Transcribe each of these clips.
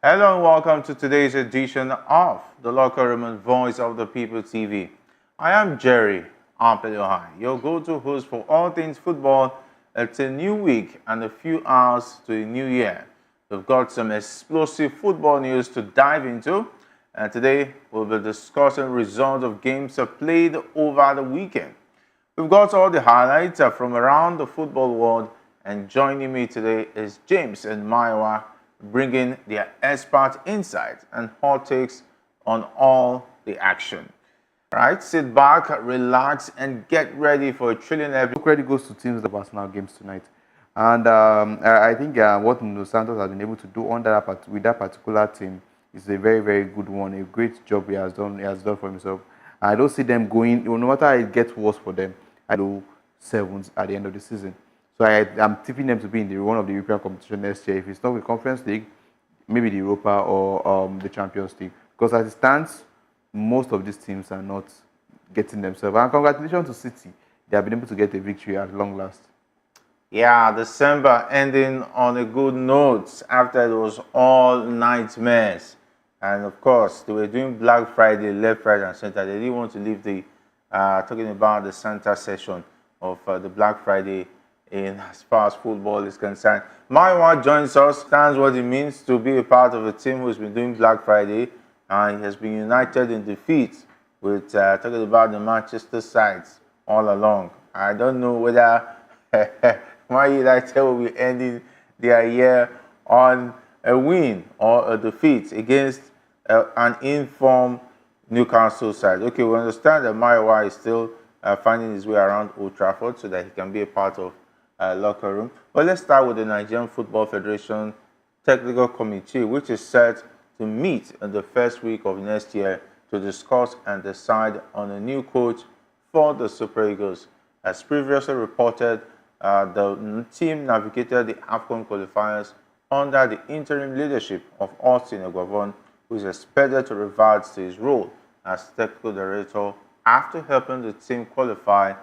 Hello and welcome to today's edition of the Locker Room and Voice of the People TV. I am Jerry Ampelohai, your go-to host for all things football. It's a new week and a few hours to a new year. We've got some explosive football news to dive into, and today we'll be discussing results of games played over the weekend. We've got all the highlights from around the football world, and joining me today is James and Maiwa, bringing their expert insights and hot takes on all the action. All right, sit back, relax, and get ready for a thrilling episode. Credit goes to teams that have Arsenal games tonight, and I think what Nuno Santos has been able to do with that particular team is a very, very good one. A great job he has done. He has done for himself. I don't see them going. No matter how it gets worse for them, I do sevens at the end of the season. So I'm tipping them to be in one of the European competition next year. If it's not the Conference League, maybe the Europa or the Champions League. Because as it stands, most of these teams are not getting themselves. And congratulations to City. They have been able to get a victory at long last. Yeah, December ending on a good note after it was all nightmares. And of course, they were doing Black Friday, left, right, and center. They didn't want to leave the, talking about the Santa session of the Black Friday in as far as football is concerned. Maiwa joins us, understands what it means to be a part of a team who's been doing Black Friday, and he has been united in defeat with talking about the Manchester sides all along. I don't know whether Man United will be ending their year on a win or a defeat against an informed Newcastle side. Okay, we understand that Maiwa is still finding his way around Old Trafford so that he can be a part of locker room. But let's start with the Nigerian Football Federation Technical Committee, which is set to meet in the first week of next year to discuss and decide on a new coach for the Super Eagles. As previously reported, the team navigated the AFCON qualifiers under the interim leadership of Austin Eguavoen, who is expected to revert to his role as technical director after helping the team qualify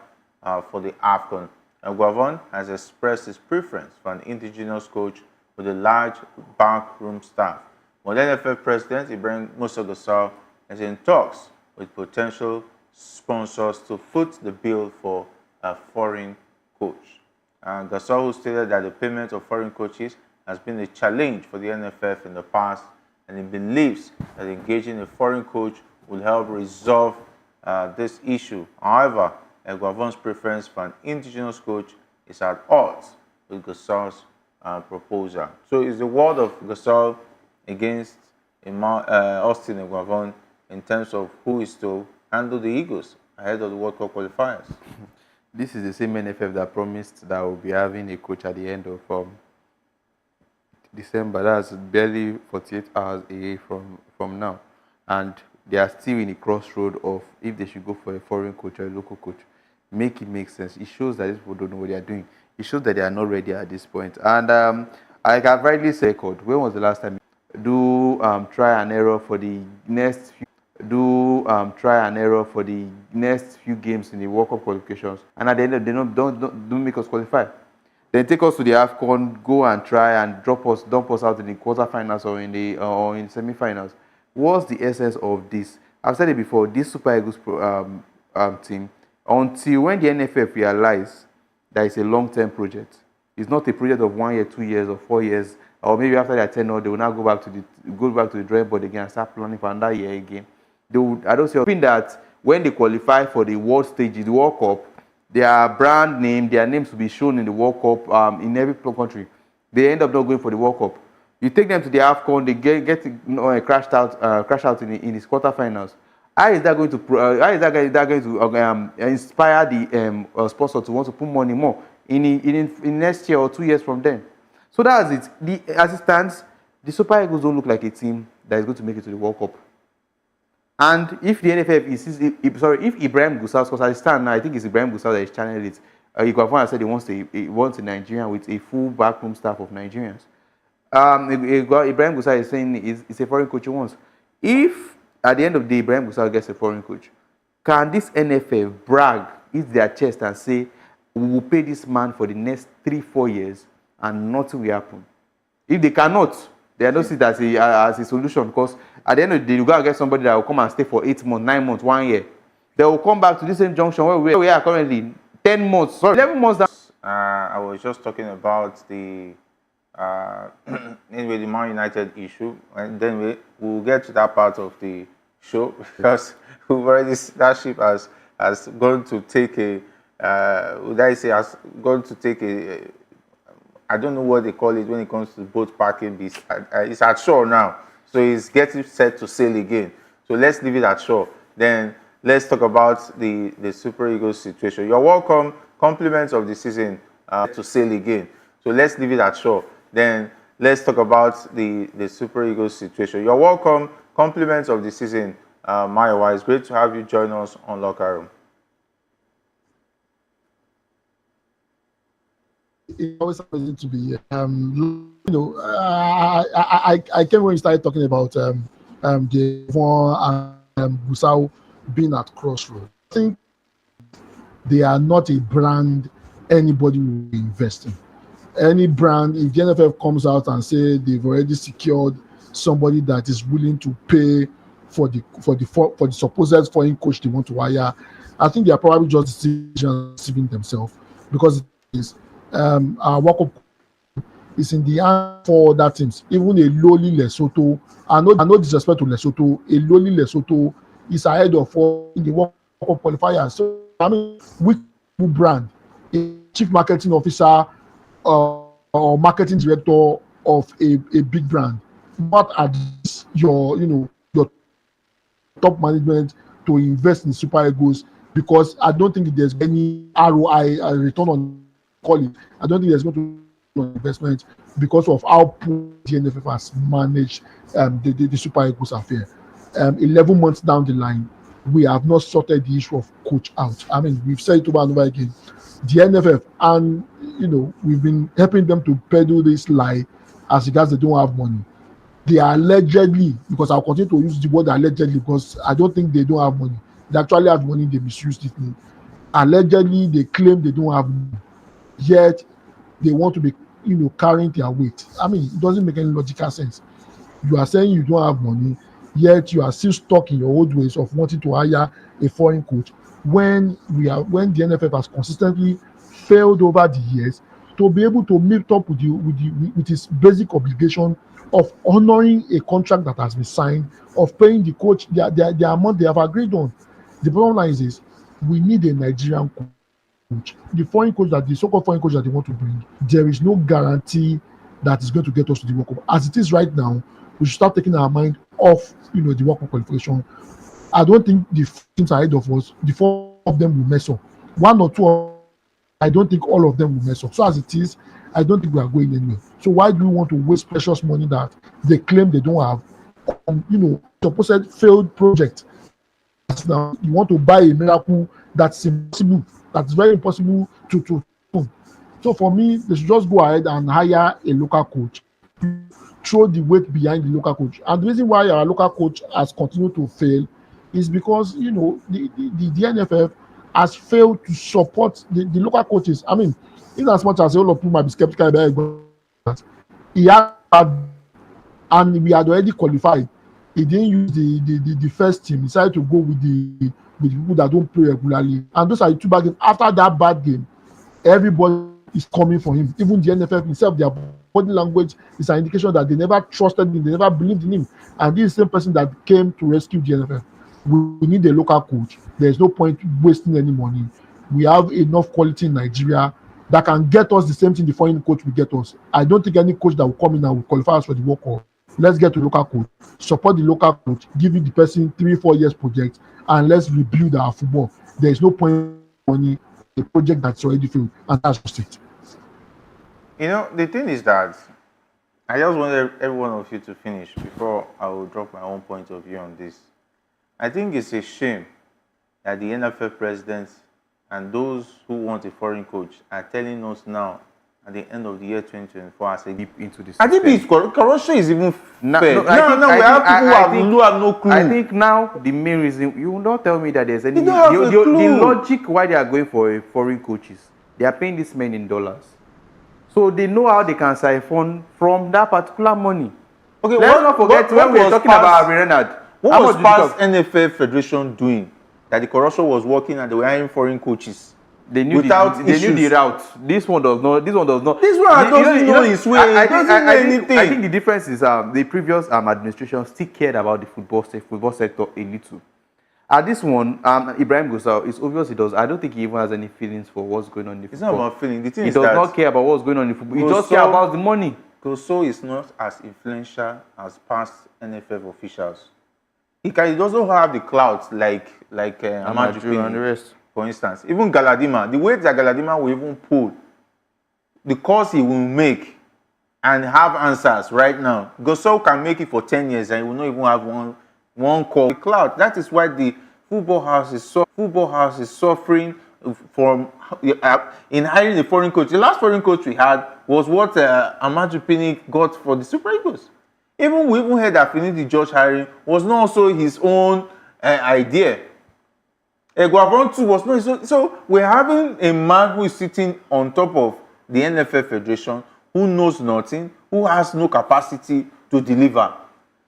for the AFCON. Eguavoen has expressed his preference for an indigenous coach with a large backroom staff. But NFF President Ibrahim Musa Gusau is in talks with potential sponsors to foot the bill for a foreign coach. Gusau, who stated that the payment of foreign coaches has been a challenge for the NFF in the past, and he believes that engaging a foreign coach will help resolve this issue. However, Eguavoen's preference for an indigenous coach is at odds with Gusau's proposal. So is the word of Gusau against Austin Eguavoen in terms of who is to handle the Eagles ahead of the World Cup qualifiers? This is the same NFF that promised that we'll be having a coach at the end of December. That's barely 48 hours away from now. And they are still in a crossroad of if they should go for a foreign coach or a local coach. Make it make sense. It shows that these people don't know what they are doing. It shows that they are not ready at this point. And like I've rightly said, when was the last time? Do try and error for the next few. Try and error for the next few games in the World Cup qualifications, and at the end of the day, don't make us qualify. Then take us to the AFCON, go and try and dump us out in the quarterfinals or in the semi-finals. What's the essence of this? I've said it before. This Super Eagles team, until when the NFF realize that it's a long-term project, it's not a project of 1 year, 2 years, or 4 years, or maybe after their tenure, they will now go back to the drawing board again and start planning for another year again. I don't see hoping that when they qualify for the world stage, the World Cup, their brand name, their names will be shown in the World Cup in every country. They end up not going for the World Cup. You take them to the AFCON, they get crash out in his quarterfinals. How is that going to inspire the sponsor to want to put money more in next year or 2 years from then? So that's it. As it stands, the Super Eagles don't look like a team that is going to make it to the World Cup. And if the NFF if Ibrahim Gusau, because I stand now, I think it's Ibrahim Gusau that is channeling it. Eguavoen said he wants a Nigerian with a full backroom staff of Nigerians. Ibrahim Gusau is saying it's a foreign coach he wants. If at the end of the day Ibrahim Gusau gets a foreign coach, can this NFF brag, hit their chest and say, we will pay this man for the next 3-4 years and nothing will happen? If they cannot, They don't see it as a solution, because at the end of the day, you gotta get somebody that will come and stay for 8 months, 9 months, 1 year. They will come back to the same junction where we are currently, 10 months, sorry, 11 months down. I was just talking about the anyway, the Man United issue, and then we'll get to that part of the show because we've already that ship has gone to take a would I say has gone to take a I don't know what they call it when it comes to boat parking. It's at shore now, so it's getting set to sail again. So let's leave it at shore. Then let's talk about the Super Eagles situation. You're welcome. Compliments of the season to sail again. So let's leave it at shore. Then let's talk about the Super Eagles situation. You're welcome. Compliments of the season, Mayowa. It's great to have you join us on Locker Room. It's always amazing to be here. I came when you started talking about the and Gusau being at Crossroads. I think they are not a brand anybody will invest in. Any brand, if the NFF comes out and say they've already secured somebody that is willing to pay for the supposed foreign coach they want to hire, I think they are probably just deceiving themselves, because it is our World Cup is in the hand for other teams. Even a lowly Lesotho, I know disrespect to Lesotho, a lowly Lesotho is ahead of all in the World Cup qualifiers. So I mean, which brand, a chief marketing officer or marketing director of a big brand, what are your top management to invest in Super Eagles? Because I don't think there's any ROI, return on call it. I don't think there's going to be investment because of how poor the NFF has managed the Super Eagles affair. 11 months down the line, we have not sorted the issue of coach out. I mean, we've said it over and over again. The NFF, and we've been helping them to peddle this lie as regards they don't have money. They are allegedly, because I'll continue to use the word allegedly because I don't think they don't have money. They actually have money, they misused it. Allegedly, they claim they don't have money, yet they want to be carrying their weight. I mean, it doesn't make any logical sense. You are saying you don't have money, yet you are still stuck in your old ways of wanting to hire a foreign coach when the NFF has consistently failed over the years to be able to meet up with its basic obligation of honoring a contract that has been signed, of paying the coach the amount they have agreed on. The bottom line is we need a Nigerian coach. The so-called foreign coach that they want to bring, there is no guarantee that is going to get us to the World Cup. As it is right now, we should start taking our mind off the World Cup qualification. I don't think the teams ahead of us, the 4 of them will mess up. 1 or 2, I don't think all of them will mess up. So as it is, I don't think we are going anywhere. So why do we want to waste precious money that they claim they don't have on, supposed failed project? Now you want to buy a miracle that's impossible, that's very impossible to. So for me, they should just go ahead and hire a local coach, throw the weight behind the local coach. And the reason why our local coach has continued to fail is because the NFF has failed to support the local coaches. I mean, in as much as all of people might be skeptical about it, he had, and we had already qualified. He didn't use the first team. He decided to go with the people that don't play regularly. And those are the 2 bad games. After that bad game, everybody is coming for him. Even the NFF himself, their body language is an indication that they never trusted him, they never believed in him. And this is the same person that came to rescue the NFF. We need a local coach. There's no point wasting any money. We have enough quality in Nigeria that can get us the same thing the foreign coach will get us. I don't think any coach that will come in and will qualify us for the World Cup. Let's get to local coach, support the local coach, give the person 3-4 years project, and let's rebuild our football. There is no point in money a project that's already failed, and that's just it. The thing is that I just wanted every one of you to finish before I will drop my own point of view on this. I think it's a shame that the NFL president and those who want a foreign coach are telling us now at the end of the year 2024 as a deep into this. I think corruption is even fair. No, we have people who have no clue. I think now the main reason, you will not tell me that there's any the logic why they are going for foreign coaches. They are paying these men in dollars. So they know how they can siphon from that particular money. Okay, Let's not forget when we were talking about Renard. What was past NFL Federation doing that the corruption was working and they were hiring foreign coaches? They knew the route. This one does not. This one doesn't know his way. It doesn't know anything. I think the difference is the previous administration still cared about the football sector a little. At this one, Ibrahim Gusau, it's obvious he does. I don't think he even has any feelings for what's going on in the football. It's not about feeling. The thing is that he does not care about what's going on in the football. He just cares about the money. Gusau is not as influential as past NFF officials. He doesn't have the clout like Amadou and the rest. For instance, even Galadima, the way that Galadima will even pull, the course he will make and have answers right now. Gusau can make it for 10 years and he will not even have one call. The clout. That is why the football house is suffering from in hiring a foreign coach. The last foreign coach we had was what Amadou Pinnick got for the Super Eagles. We even heard that Finidi George hiring was not also his own idea. Guavron too was not his own. So we're having a man who is sitting on top of the NFL Federation, who knows nothing, who has no capacity to deliver.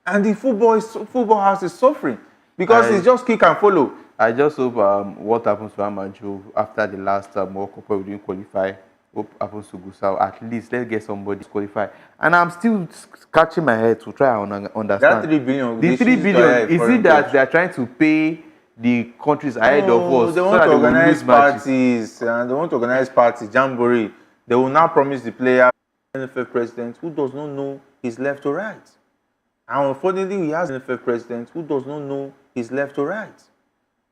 And the football house is suffering because it's just kick and follow. I just hope what happens to Amadou after the last World Cup we didn't qualify. Hope happens to Gusau. At least let's get somebody to qualify. And I'm still scratching my head to try and understand. That 3 billion. The 3 billion, is it that they are trying to pay the countries ahead of us? They want to organize parties. They want to organize parties, jamboree. They will now promise the player, NFL president, who does not know his left or right. And unfortunately, we have an NFL president who does not know his left or right.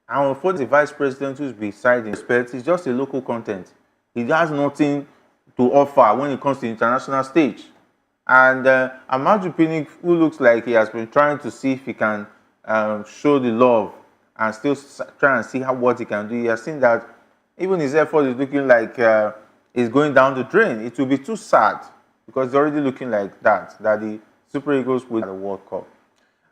And unfortunately, the vice president who's beside him, is just a local content. He has nothing to offer when it comes to the international stage. And Amadou Pinnick, who looks like he has been trying to see if he can show the love and still try and see what he can do. He has seen that even his effort is looking like it's going down the drain. It will be too sad because it's already looking like that the Super Eagles will win the World Cup.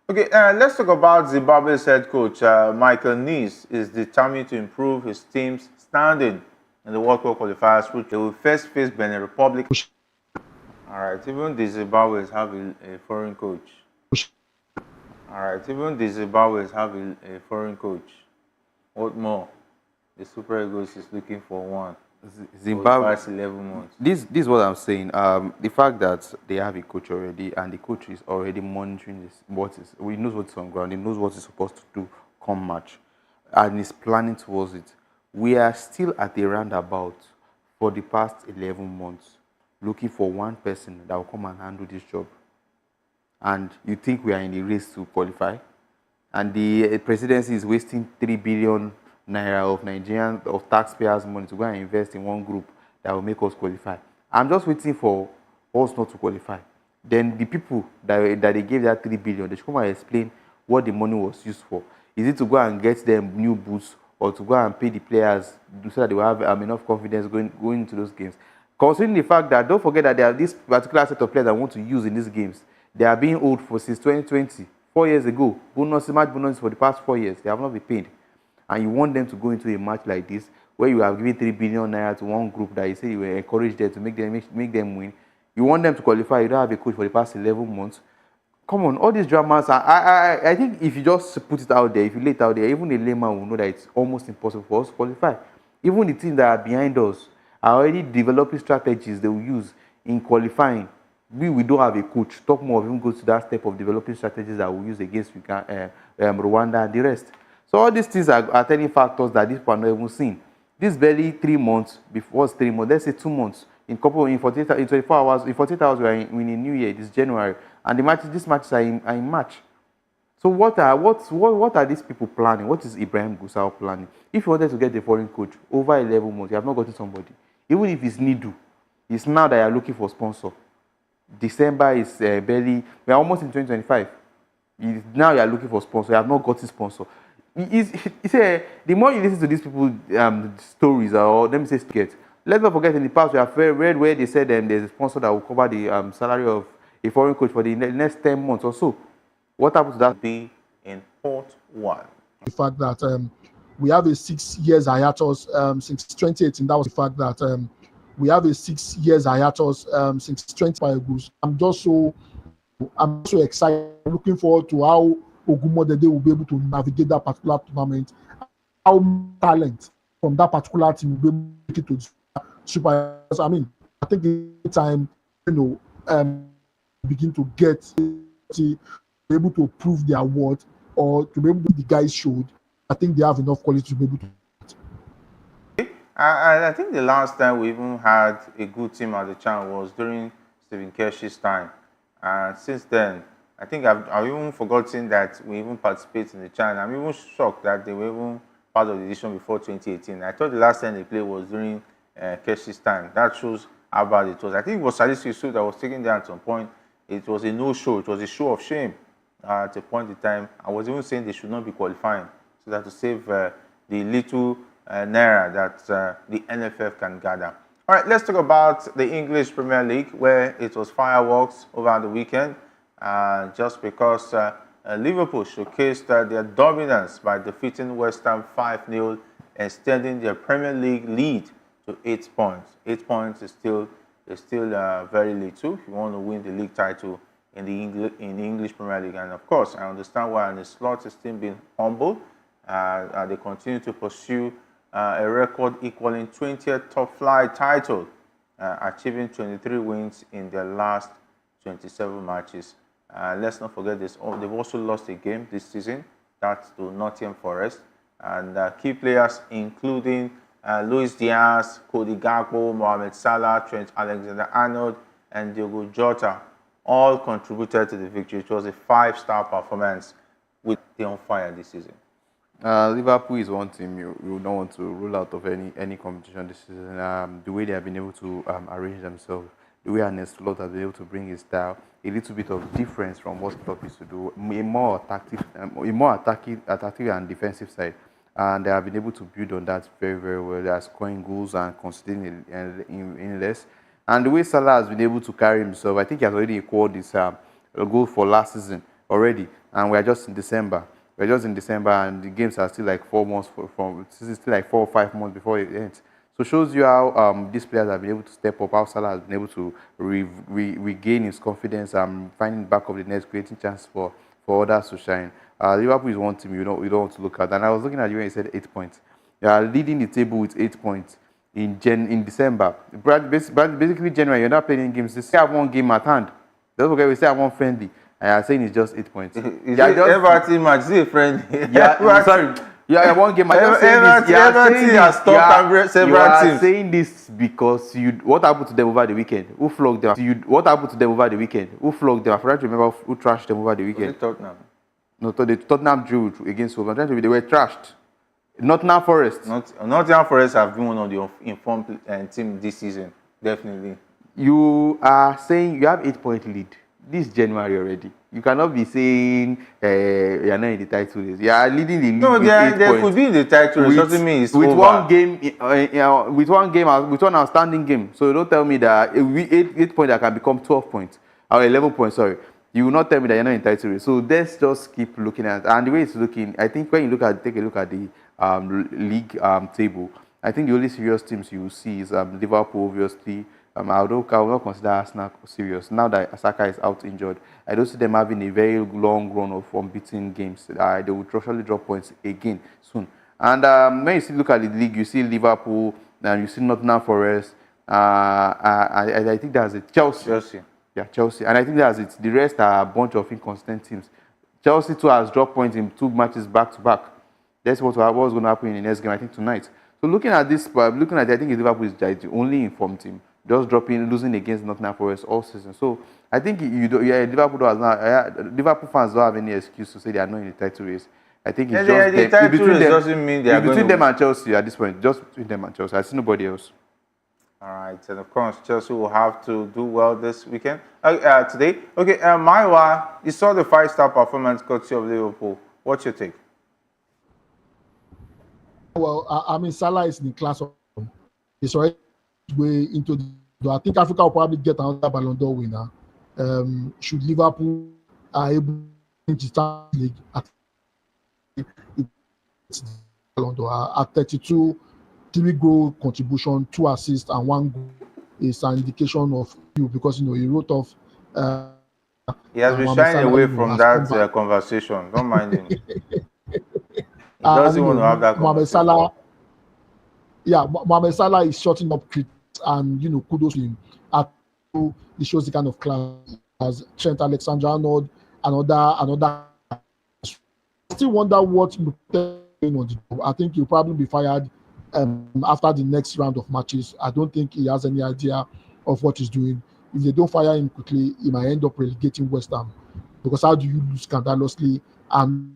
Okay, let's talk about Zimbabwe's head coach. Michael Nff'S is determined to improve his team's standing in the World Cup qualifiers, which they will first face Benin Republic. All right, even the Zimbabweans have a foreign coach. All right, even the Zimbabweans have a foreign coach. What more? The Super Eagles is looking for one. Zimbabwe. 11 months. This is what I'm saying. The fact that they have a coach already and the coach is already monitoring this, he knows what's on ground. He knows what he's supposed to do come match, and is planning towards it. We are still at a roundabout for the past 11 months, looking for one person that will come and handle this job. And you think we are in the race to qualify? And the presidency is wasting 3 billion naira of taxpayers' money to go and invest in one group that will make us qualify. I'm just waiting for us not to qualify. Then the people that they gave that 3 billion, they should come and explain what the money was used for. Is it to go and get them new boots or to go and pay the players so that they will have enough confidence going into those games? Considering the fact that, don't forget that there are this particular set of players that want to use in these games. They are being owed for since 2020, 4 years ago. Match bonuses for the past 4 years. They have not been paid. And you want them to go into a match like this where you have given 3 billion naira to one group that you say you will encourage them to make them win. You want them to qualify. You don't have a coach for the past 11 months. Come on, all these dramas. I think if you just put it out there, if you lay it out there, even a layman will know that it's almost impossible for us to qualify. Even the teams that are behind us are already developing strategies they will use in qualifying. We don't have a coach. Talk more of him goes to that step of developing strategies that we use against Rwanda and the rest. So all these things are telling factors that these people are not even seeing. This barely 3 months, before 3 months, let's say 2 months. In 24 hours, in 48 hours, we are in a new year. This January, and these matches are in March. So what are these people planning? What is Ibrahim Gusau planning? If you wanted to get a foreign coach over 11 months, you have not gotten somebody. Even if it's Nidu, it's now that you are looking for sponsor. December is barely. We are almost in 2025. Now you are looking for sponsor. You have not gotten sponsor. The more you listen to these people's stories, or let me say skits, let's not forget in the past we have read where they said there's a sponsor that will cover the salary of a foreign coach for the next 10 months or so. What happened to that? Be in Port 1. The fact that we have a 6 years hiatus since 2018. That was the fact that we have a 6 years hiatus since 2025. I'm just so I'm so excited, looking forward to how Ogumodede will be able to navigate that particular tournament, how talent from that particular team will be able to make it to the super. I mean, I think it's time, begin to get to be able to prove their worth or to be able to the guys showed. I think they have enough quality to be able to. I think the last time we even had a good team at the CHAN was during Stephen Kersh's time. And since then, I think I've even forgotten that we even participate in the CHAN. I'm even shocked that they were even part of the edition before 2018. I thought the last time they played was during Kersh's time. That shows how bad it was. I think it was Salis Yusuf that was taken there at some point. It was a no-show. It was a show of shame at a point in time. I was even saying they should not be qualifying so that to save the little naira that the NFF can gather. All right, let's talk about the English Premier League, where it was fireworks over the weekend, just because Liverpool showcased their dominance by defeating West Ham 5-0, extending their Premier League lead to 8 points. 8 points is still very little if you want to win the league title in the English Premier League. And of course, I understand why the Slot is still being humble. They continue to pursue a record equaling 20th top flight title, achieving 23 wins in their last 27 matches. Let's not forget this. They've also lost a game this season. That's to Nottingham Forest. And key players including Luis Diaz, Cody Gakpo, Mohamed Salah, Trent Alexander-Arnold, and Diogo Jota all contributed to the victory. It was a 5-star performance with the on fire this season. Liverpool is one team you don't want to rule out of any competition this season. The way they have been able to arrange themselves, the way Arne Slot has been able to bring his style, a little bit of difference from what Klopp used to do, a more attacking and defensive side. And they have been able to build on that very, very well. They are scoring goals and conceding in less. And the way Salah has been able to carry himself, I think he has already equaled his goal for last season already. And we are just in December. We're just in December, and the games are still like 4 months still like 4 or 5 months before it ends. So it shows you how these players have been able to step up, how Salah has been able to regain his confidence and finding back of the net, creating chances for others to shine. Liverpool is one team you don't want to look at. And I was looking at you when you said 8 points. They are leading the table with 8 points in December. Basically, January, you're not playing any games. They still have one game at hand. Don't forget, we still have one friendly. And I'm saying it's just 8 points. Is it Everton match? Is it a friend? Yeah, sorry. Yeah, one game. Everton has stopped several teams. Saying this because what happened to them over the weekend? Who flogged them? What happened to them over the weekend? Who flogged them? I forgot to remember who trashed them over the weekend. Was it Tottenham? No, Tottenham drew against Wolverhampton. They were trashed. Nottingham Forest. Nottingham Forest have been one of the informed team this season. Definitely. You are saying you have 8-point lead. This January already. You cannot be saying you are not in the title race. You are leading the league. No, they could be in the title race. Doesn't mean it's over. With one outstanding game. So don't tell me that 8 points that can become 12 points or 11 points. Sorry, you will not tell me that you're not in title race. So let's just keep looking at and the way it's looking. I think when you take a look at the league table, I think the only serious teams you will see is Liverpool, obviously. I will not consider Arsenal serious. Now that Saka is out injured, I don't see them having a very long run of unbeaten games. They will surely drop points again soon. And when you look at the league, you see Liverpool, and you see Nottingham Forest. I think that's it. Chelsea. Yeah, Chelsea. And I think that's it. The rest are a bunch of inconsistent teams. Chelsea too has dropped points in 2 matches back to back. That's what's going to happen in the next game, I think, tonight. So looking at this, I think Liverpool is the only informed team. Just losing against Nottingham Forest all season. So I think Liverpool fans don't have any excuse to say they are not in the title race. I think it's just the title race doesn't mean they are between them and Chelsea at this point. Just between them and Chelsea. I see nobody else. All right, and of course Chelsea will have to do well this weekend. Today, okay. Maiwa, you saw the 5-star performance courtesy of Liverpool. What's your take? Well, I mean, Salah is in the class of. It's already way into the. I think Africa will probably get another Ballon d'Or winner. Should Liverpool are able to start league at Ballon d'Or at 32, 3-goal contribution, 2 assists and 1 goal is an indication of you because he wrote off He has and been Mohamed shying Salah, away from has come that back. conversation. Don't mind him. He And doesn't want to have that Mohamed conversation. Salah, yeah, Mohamed Salah is shutting up critics, and kudos to him. I think it shows the kind of class as Trent Alexander-Arnold, another. I still wonder what Mikel is on the job. I think he'll probably be fired after the next round of matches. I don't think he has any idea of what he's doing. If they don't fire him quickly, he might end up relegating West Ham. Because how do you lose scandalously and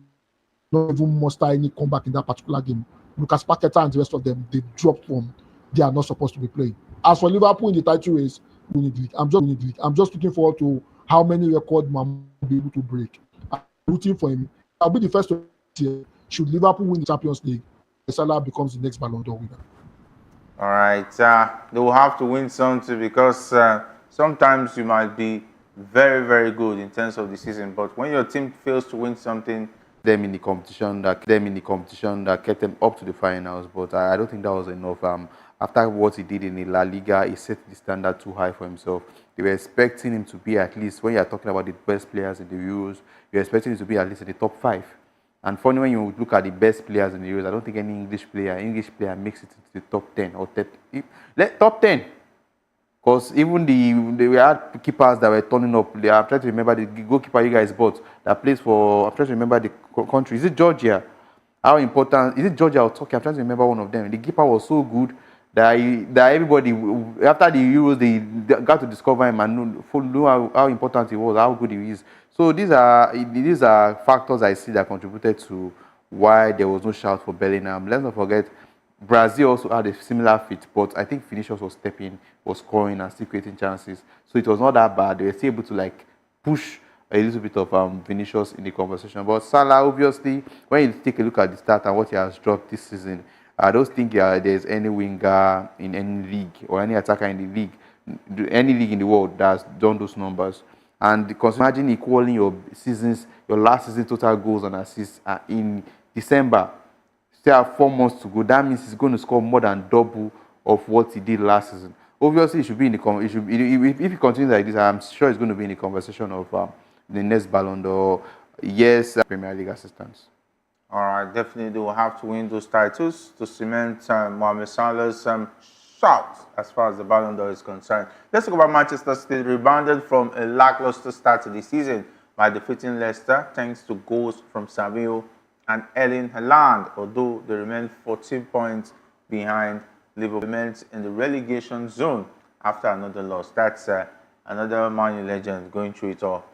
not even muster any comeback in that particular game? Lucas Paqueta and the rest of them, they dropped from they are not supposed to be playing. As for Liverpool in the title race, I'm just looking forward to how many records Man will be able to break. I'm rooting for him. I'll be the first to say, should Liverpool win the Champions League, Salah becomes the next Ballon d'Or winner. All right. They will have to win something because sometimes you might be very, very good in terms of the season, but when your team fails to win something, them in the competition that kept them up to the finals, but I don't think that was enough. After what he did in the La Liga, he set the standard too high for himself. They were expecting him to be at least, when you're talking about the best players in the Euros, you're expecting him to be at least in the top 5. And funny, when you look at the best players in the Euros, I don't think any English player makes it into the top 10 or top 10. Because even we had keepers that were turning up. I'm trying to remember the goalkeeper you guys bought that plays for. I'm trying to remember the country. Is it Georgia? How important is it? Georgia or Turkey? I'm trying to remember one of them. The keeper was so good that everybody after the Euros they got to discover him and know how important he was, how good he is. So these are factors I see that contributed to why there was no shout for Bellingham. Let's not forget, Brazil also had a similar feat, but I think Vinicius was stepping, was scoring, and still creating chances. So it was not that bad. They were still able to push a little bit of Vinicius in the conversation. But Salah, obviously, when you take a look at the stat and what he has dropped this season, I don't think there's any winger in any league or any attacker in the league, any league in the world that's done those numbers. And imagine equaling your last season total goals and assists in December. Still have 4 months to go. That means he's going to score more than double of what he did last season. Obviously, he should be in the if he continues like this, I'm sure he's going to be in the conversation of the next Ballon d'Or. Yes, Premier League assistants. All right, definitely they will have to win those titles to cement Mohamed Salah's shot as far as the Ballon d'Or is concerned. Let's talk about Manchester City. Rebounded from a lackluster start to the season by defeating Leicester thanks to goals from Savinho and Erling Haaland, although they remain 14 points behind Liverpool, remains in the relegation zone after another loss. That's another Man U legend going through it all.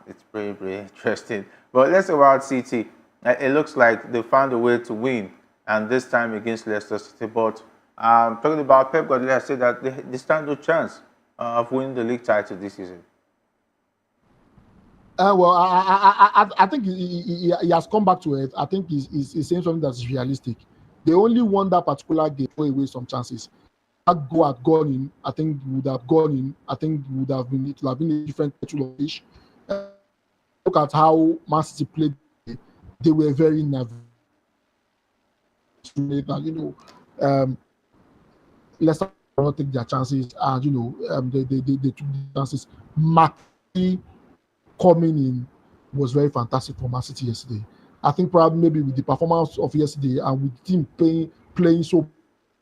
It's pretty, pretty interesting. But let's talk about City. It looks like they found a way to win, and this time against Leicester City. But talking about Pep Guardiola, said that they stand no chance of winning the league title this season. Well, I think he has come back to it. I think he's saying something that's realistic. They only won that particular game, throw away some chances. That goal had gone in, I think would have gone in. I think it would have been a different kettle of fish. Look at how Man City played. They were very nervous. Leicester not take their chances, and they took the chances. McKennie coming in was very fantastic for Man City yesterday. I think probably maybe with the performance of yesterday and with the team playing so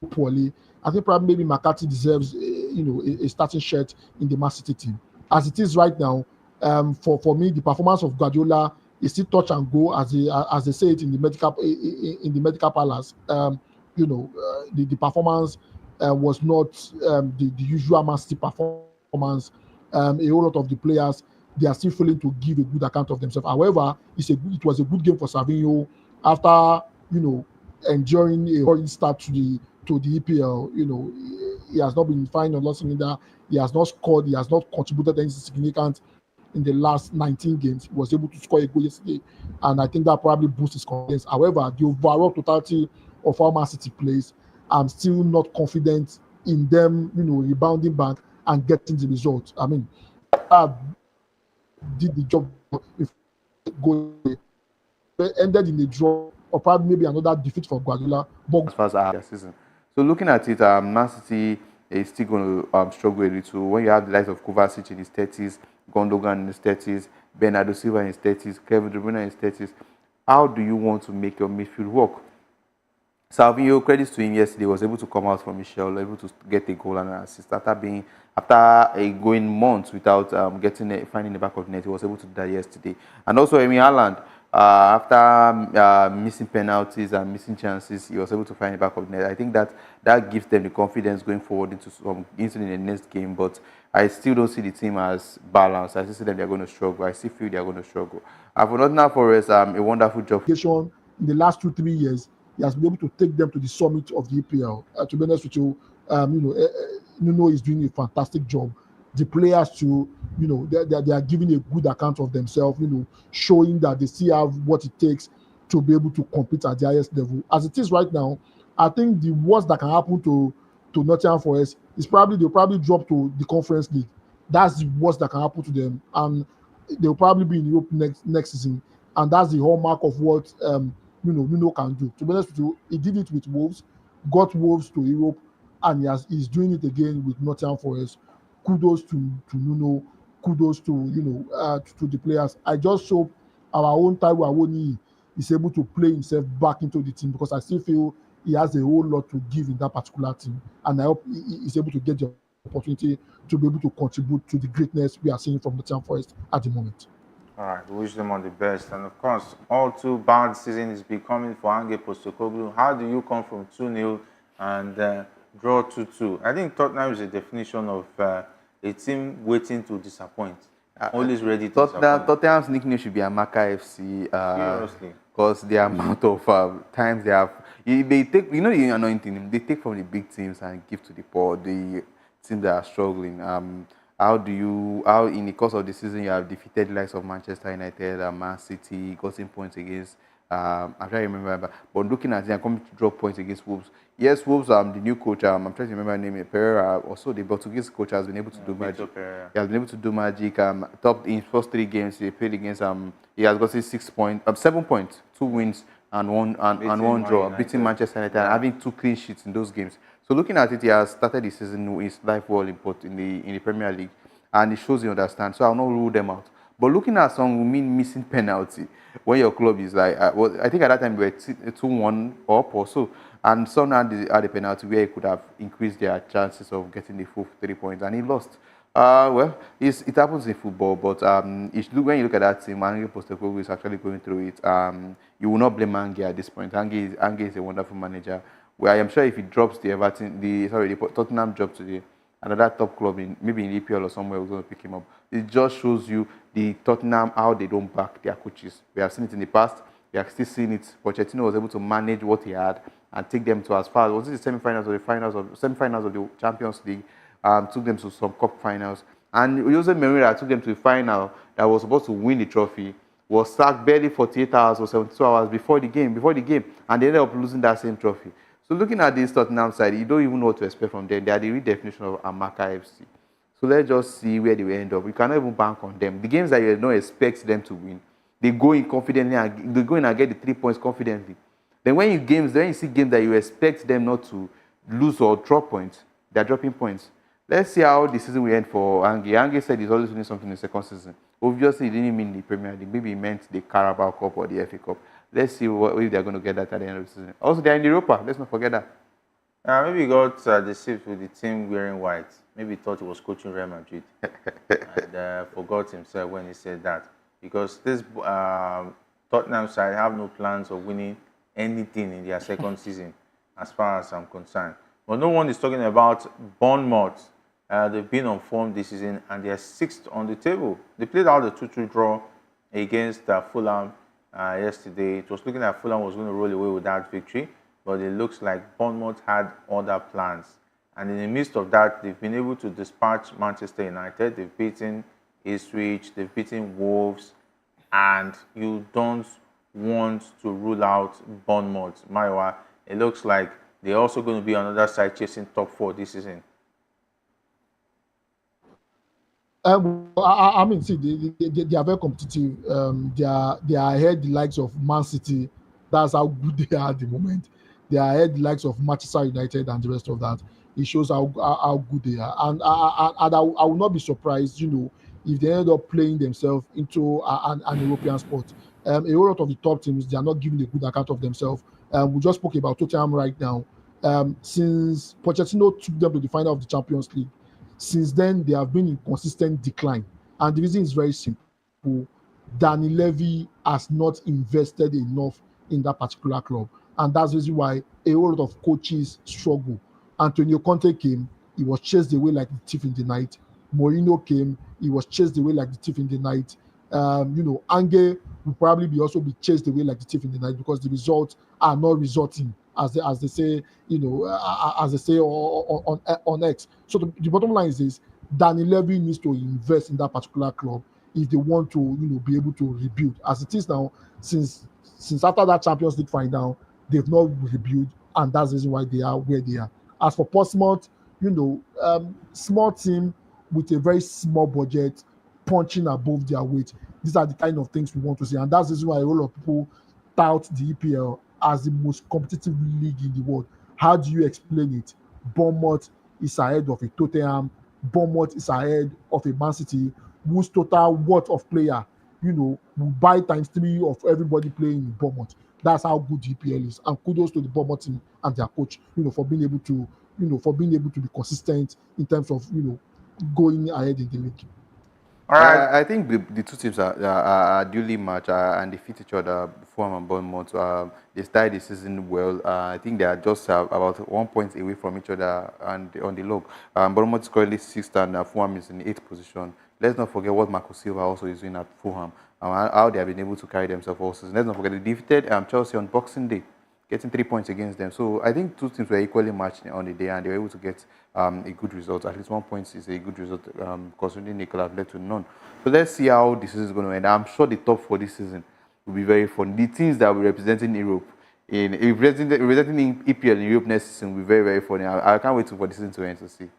poorly, I think probably maybe McCarthy deserves a starting shirt in the Man City team. As it is right now, for me, the performance of Guardiola is still touch and go, as they say it in the medical palace. The performance was not the usual Man City performance. A whole lot of the players, they are still failing to give a good account of themselves. However, it was a good game for Savinho after enjoying a horrid start to the EPL. He has not been fine or lost in that. He has not scored. He has not contributed anything significant in the last 19 games. He was able to score a goal yesterday, and I think that probably boosts his confidence. However, the overall totality of how Man City plays, I'm still not confident in them, rebounding back and getting the result. I mean, did the job if go ended in a draw or probably maybe another defeat for Guardiola. But as far as our season. So looking at it, Man City is still going to struggle a little. When you have the likes of Kovacic in his 30s, Gundogan in his 30s, Bernardo Silva in his 30s, Kevin De Bruyne in his 30s. How do you want to make your midfield work? Salvio, credits to him yesterday, was able to come out from his shell, able to get a goal and an assist after a going months without finding the back of the net. He was able to do that yesterday. And also, Emi Haaland, after missing penalties and missing chances, he was able to find the back of the net. I think that gives them the confidence going forward into the next game. But I still don't see the team as balanced. I still see them they're going to struggle. I still feel they're going to struggle. And for Nottingham Forest, a wonderful job. In the last 2-3 years, he has been able to take them to the summit of the EPL. To be honest with you, Nuno is doing a fantastic job. The players they are giving a good account of themselves, showing that they still have what it takes to be able to compete at the highest level. As it is right now, I think the worst that can happen to Nottingham Forest is they'll probably drop to the Conference League. That's the worst that can happen to them, and they'll probably be in Europe next season. And that's the hallmark of what Nuno can do. To be honest with you, he did it with Wolves, got Wolves to Europe, and he's doing it again with Nottingham Forest. Kudos to Nuno, kudos to the players. I just hope our own Taiwo Awoniyi is able to play himself back into the team, because I still feel he has a whole lot to give in that particular team, and I hope he's able to get the opportunity to be able to contribute to the greatness we are seeing from Nottingham Forest at the moment. All right, we wish them all the best. And of course, all too bad season is becoming for Ange Postecoglou. How do you come from 2-0 and draw 2-2? I think Tottenham is a definition of a team waiting to disappoint. Always ready to disappoint. Tottenham's nickname should be Amaka FC. Seriously. Because the amount of times they have, they take, the annoying thing, they take from the big teams and give to the poor, the teams that are struggling. How in the course of the season you have defeated the likes of Manchester United and Man City, gotten points against, I'm trying to remember, but looking at it, I'm coming to drop points against Wolves. Yes, Wolves, the new coach, I'm trying to remember the name, Pereira, also the Portuguese coach has been able to do magic. Pereira. He has been able to do magic. Top in his first 3 games, he played against, he has gotten 7 points, 2 wins and one draw, beating Manchester United and having 2 clean sheets in those games. So looking at it, he has started the season with his life well in the Premier League, and it shows he understands. So I'll not rule them out. But looking at some who mean missing penalty when your club is like, I think at that time we were 2-1 up or so, and some had the penalty where he could have increased their chances of getting the full 3 points, and he lost. Well, it happens in football, but when you look at that team, Ange Postecoglou is actually going through it. You will not blame Ange at this point. Ange is a wonderful manager. Well, I am sure if he drops the Tottenham job today, another top club maybe in EPL or somewhere, we're going to pick him up. It just shows you the Tottenham, how they don't back their coaches. We have seen it in the past. We are still seeing it. Pochettino was able to manage what he had and take them to as far as, was it the semi-finals or the semi-finals of the Champions League, took them to some cup finals. And Jose Mourinho took them to the final that was supposed to win the trophy, was sacked barely 48 hours or 72 hours before the game, and they ended up losing that same trophy. So looking at this Tottenham side, you don't even know what to expect from them. They are the redefinition of Amaka FC. So let's just see where they will end up. We cannot even bank on them. The games that you don't expect them to win, they go in confidently and they go in and get the 3 points confidently. Then when you see games that you expect them not to lose or drop points, they're dropping points. Let's see how the season will end for Ange. Ange said he's always winning something in the second season. Obviously, he didn't mean the Premier League. Maybe he meant the Carabao Cup or the FA Cup. Let's see if they're going to get that at the end of the season. Also, they're in Europa. Let's not forget that. Maybe he got deceived with the team wearing white. Maybe he thought he was coaching Real Madrid and forgot himself when he said that. Because this Tottenham side have no plans of winning anything in their second season, as far as I'm concerned. But no one is talking about Bournemouth. They've been on form this season and they are 6th on the table. They played out a 2-2 draw against Fulham yesterday. It was looking like Fulham was going to roll away with that victory, but it looks like Bournemouth had other plans. And in the midst of that, they've been able to dispatch Manchester United. They've beaten Ipswich, they've beaten Wolves, and you don't want to rule out Bournemouth. Maiwa, it looks like they're also going to be on the other side chasing top 4 this season. I mean, see, they are very competitive. They are ahead the likes of Man City. That's how good they are at the moment. They are ahead the likes of Manchester United and the rest of that. It shows how good they are. And I will not be surprised, if they end up playing themselves into an European sport. A whole lot of the top teams, they are not giving a good account of themselves. We just spoke about Tottenham right now. Since Pochettino took them to the final of the Champions League, since then they have been in consistent decline. And the reason is very simple. Danny Levy has not invested enough in that particular club. And that's the reason why a whole lot of coaches struggle. Antonio Conte came, he was chased away like the thief in the night. Mourinho came, he was chased away like the thief in the night. Ange will probably be also be chased away like the thief in the night because the results are not resulting as they say, as they say on X. So the bottom line is this: Danny Levy needs to invest in that particular club if they want to, be able to rebuild. As it is now, since after that Champions League final, they've not rebuilt, and that's the reason why they are where they are. As for Portsmouth, small team with a very small budget, punching above their weight. These are the kind of things we want to see, and that's the reason why a lot of people tout the EPL as the most competitive league in the world. How do you explain it? Bournemouth is ahead of a Tottenham. Bournemouth is ahead of a Man City, whose total worth of player, will buy times 3 of everybody playing in Bournemouth. That's how good the EPL is. And kudos to the Bournemouth team and their coach, for being able to, be consistent in terms of, going ahead in the league. All right. I think the two teams are duly matched and they fit each other. Fulham and Bournemouth. They started the season well. I think they are just about 1 point away from each other and on the log. Bournemouth is currently 6th and Fulham is in 8th position. Let's not forget what Marco Silva also is doing at Fulham. How they have been able to carry themselves all season. Let's not forget they defeated Chelsea on Boxing Day, getting 3 points against them. So I think two teams were equally matched on the day and they were able to get a good result. At least 1 point is a good result considering they could have led to none. So let's see how this is going to end. I'm sure the top 4 this season will be very fun. The teams that will be representing Europe, representing EPL in Europe next season will be very, very funny. I can't wait for the season to end to see.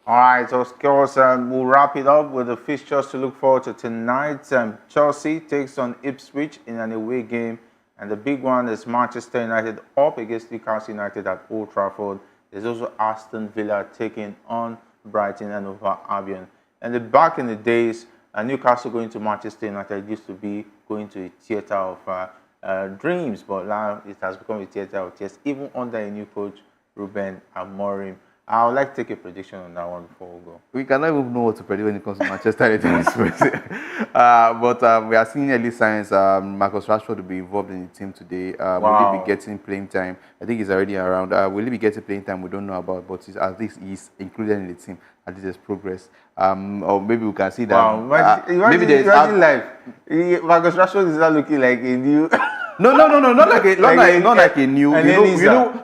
All right, so of course, we'll wrap it up with the fixtures to look forward to tonight. Chelsea takes on Ipswich in an away game. And the big one is Manchester United up against Newcastle United at Old Trafford. There's also Aston Villa taking on Brighton and Hove Albion. And back in the days, Newcastle going to Manchester United used to be going to a theatre of dreams, but now it has become a theatre of tears, even under a new coach, Ruben Amorim. I would like to take a prediction on that one before we go. We cannot even know what to predict when it comes to Manchester United. But we are seeing early signs. Marcus Rashford will be involved in the team today. Will he be getting playing time? I think he's already around. Will he be getting playing time? We don't know about, but at least he's included in the team. At least there's progress. Or maybe we can see that. Wow, maybe there's life. Marcus Rashford is not looking like a new. No, not like a new.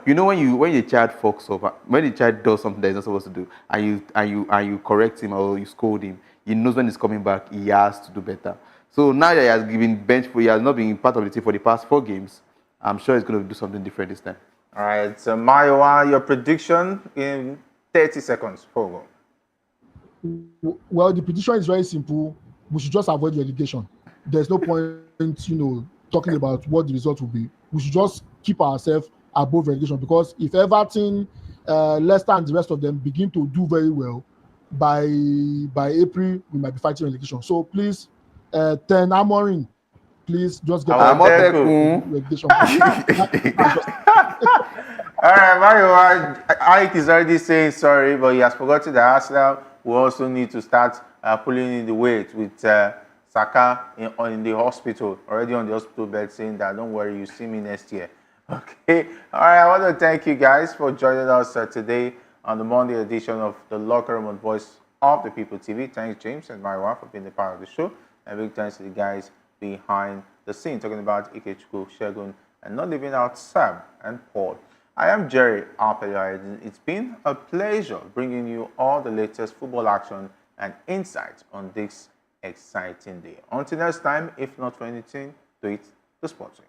You know when your child fucks up, when the child does something that he's not supposed to do, and you correct him or you scold him, he knows when he's coming back, he has to do better. So now that he has given bench for, he has not been part of the team for the past 4 games. I'm sure he's going to do something different this time. All right, so Mayowa, your prediction in 30 seconds. Forward. Well, the prediction is very simple. We should just avoid relegation. There's no point, talking about what the result will be. We should just keep ourselves above relegation because if Everton, Leicester, and the rest of them begin to do very well, by April we might be fighting relegation. So please, Ten Amorim, please just get relegation. All right, Mario, Ike is already saying sorry, but he has forgotten that Arsenal will also need to start pulling in the weight with Saka in the hospital, already on the hospital bed, saying that don't worry, you see me next year. Okay. All right. I want to thank you guys for joining us today on the Monday edition of the Locker Room on Voice of the People TV. Thanks, James and my wife, for being a part of the show. And big thanks to the guys behind the scene, talking about Ikechukwu, Shegun, and not leaving out Sam and Paul. I am Jerry Apelio. It's been a pleasure bringing you all the latest football action and insights on this exciting day. Until next time, if not for anything, do it the sports way.